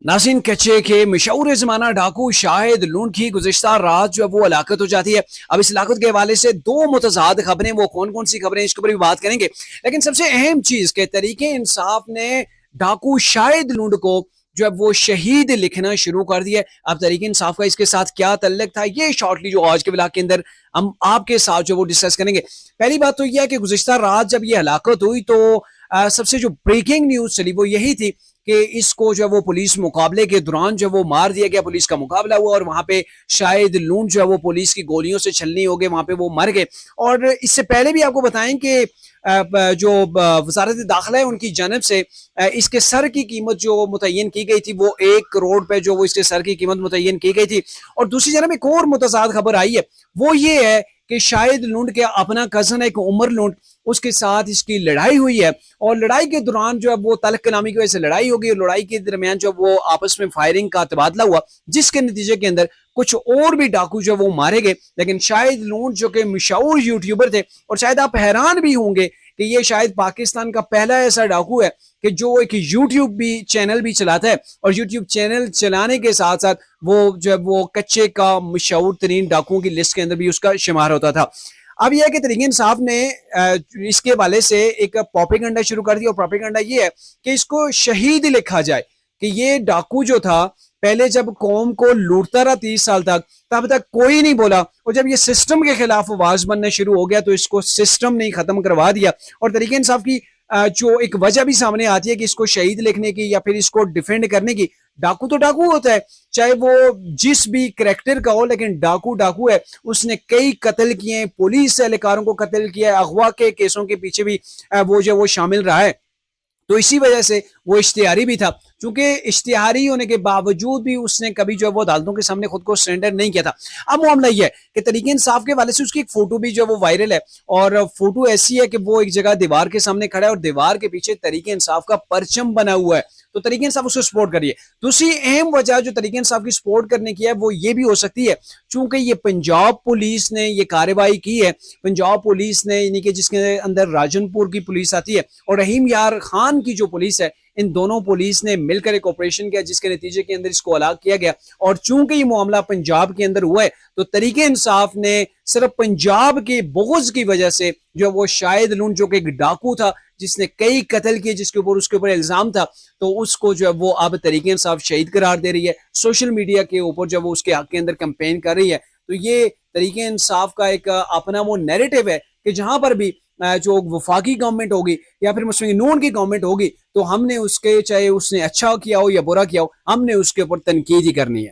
नाज़रीन, कच्चे के मशहूर ज़माना डाकू शाहिद लूंट की गुज़िश्ता रात जो है वो हलाकत हो जाती है। अब इस हलाकत के हवाले से दो मुतज़ाद खबरें, वो कौन कौन सी खबरें, इसके ऊपर भी बात करेंगे। लेकिन सबसे अहम चीज़ के तरीके इंसाफ ने डाकू शाहिद लूंट को जो है वो शहीद लिखना शुरू कर दिया। अब तरीके इंसाफ का इसके साथ क्या तल्लक था, ये शॉर्टली जो आज के व्लॉग के अंदर हम आपके साथ जो वो डिस्कस करेंगे। पहली बात तो यह है कि गुज़िश्ता रात जब ये हलाकत हुई तो सबसे जो ब्रेकिंग न्यूज़ चली वो यही थी कि इसको जो है वो पुलिस मुकाबले के दौरान जो वो मार दिया गया। पुलिस का मुकाबला हुआ और वहां पे शायद लूंट जो है वो पुलिस की गोलियों से छलनी हो गए, वहां पे वो मर गए। और इससे पहले भी आपको बताएं कि जो वजारत दाखिला है उनकी जानब से इसके सर की कीमत जो मुतय्यन की गई थी वो 1 करोड़ पे जो वो इसके सर की कीमत मुतय्यन की गई थी। और दूसरी जानब एक और मुतज़ाद खबर आई है, वो ये है कि शायद लूंट के अपना कजन है एक उमर लूंट, उसके साथ इसकी लड़ाई हुई है। और लड़ाई के दौरान जो है वो तलक कलामी की वजह से लड़ाई हो गई और लड़ाई के दरमियान जो वो आपस में फायरिंग का तबादला हुआ, जिसके नतीजे के अंदर कुछ और भी डाकू जो वो मारे गए। लेकिन शायद लूंट जो कि मशहूर यूट्यूबर थे, और शायद आप हैरान भी होंगे कि ये शायद पाकिस्तान का पहला ऐसा डाकू है कि जो एक यूट्यूब भी चैनल भी चलाता है, और यूट्यूब चैनल चलाने के साथ साथ वो जो है वो कच्चे का मशहूर तरीन डाकुओं की लिस्ट के अंदर भी उसका शुमार होता था। अब यह है कि तरीके इंसाफ ने इसके वाले से एक प्रोपेगेंडा शुरू कर दिया, और प्रोपेगेंडा ये है कि इसको शहीद लिखा जाए कि ये डाकू जो था पहले जब कौम को लूटता रहा 30 साल तक, तब तक कोई नहीं बोला, और जब ये सिस्टम के खिलाफ आवाज बनना शुरू हो गया तो इसको सिस्टम ने खत्म करवा दिया। और तरीके इंसाफ की जो एक वजह भी सामने आती है कि इसको शहीद लिखने की या फिर इसको डिफेंड करने की, डाकू तो डाकू होता है, चाहे वो जिस भी करेक्टर का हो, लेकिन डाकू डाकू है। उसने कई कत्ल किए, पुलिस एहलकारों को कत्ल किया, अगवा के केसों के पीछे भी वो जो वो शामिल रहा है। तो इसी वजह से वो इश्तिहारी भी था, क्योंकि इश्तिहारी होने के बावजूद भी उसने कभी जो है वो अदालतों के सामने खुद को सरेंडर नहीं किया था। अब मामला ये है कि तरीके इंसाफ के वाले से उसकी एक फोटो भी जो है वो वायरल है, और फोटो ऐसी है कि वो एक जगह दीवार के सामने खड़ा है और दीवार के पीछे तरीके इंसाफ का परचम बना हुआ है। तो तरीके इंसाफ उसको सपोर्ट करिए। दूसरी अहम वजह जो तरीके इंसाफ की सपोर्ट करने की है वो ये भी हो सकती है, चूंकि ये पंजाब पुलिस ने ये कार्रवाई की है। पंजाब पुलिस ने यानी कि जिसके अंदर राजनपुर की पुलिस आती है और रहीम यार खान की जो पुलिस है, इन दोनों पुलिस ने मिलकर एक ऑपरेशन किया जिसके नतीजे के अंदर इसको हलाक किया गया। और चूंकि ये मामला पंजाब के अंदर हुआ है तो तरीके इंसाफ ने सिर्फ पंजाब के बोझ की वजह से जो वो शायद लूंट जो कि एक डाकू था जिसने कई कत्ल किए, जिसके ऊपर उसके ऊपर इल्जाम था, तो उसको जो है वो अब तरीके इंसाफ शहीद करार दे रही है। सोशल मीडिया के ऊपर जो वो उसके हक के अंदर कैंपेन कर रही है। तो ये तरीके इंसाफ का एक अपना वो नैरेटिव है कि जहां पर भी जो वफाकी गवर्नमेंट होगी या फिर मुस्लिम नून की गवर्नमेंट होगी तो हमने उसके, चाहे उसने अच्छा किया हो या बुरा किया हो, हमने उसके ऊपर तनकीद ही करनी है।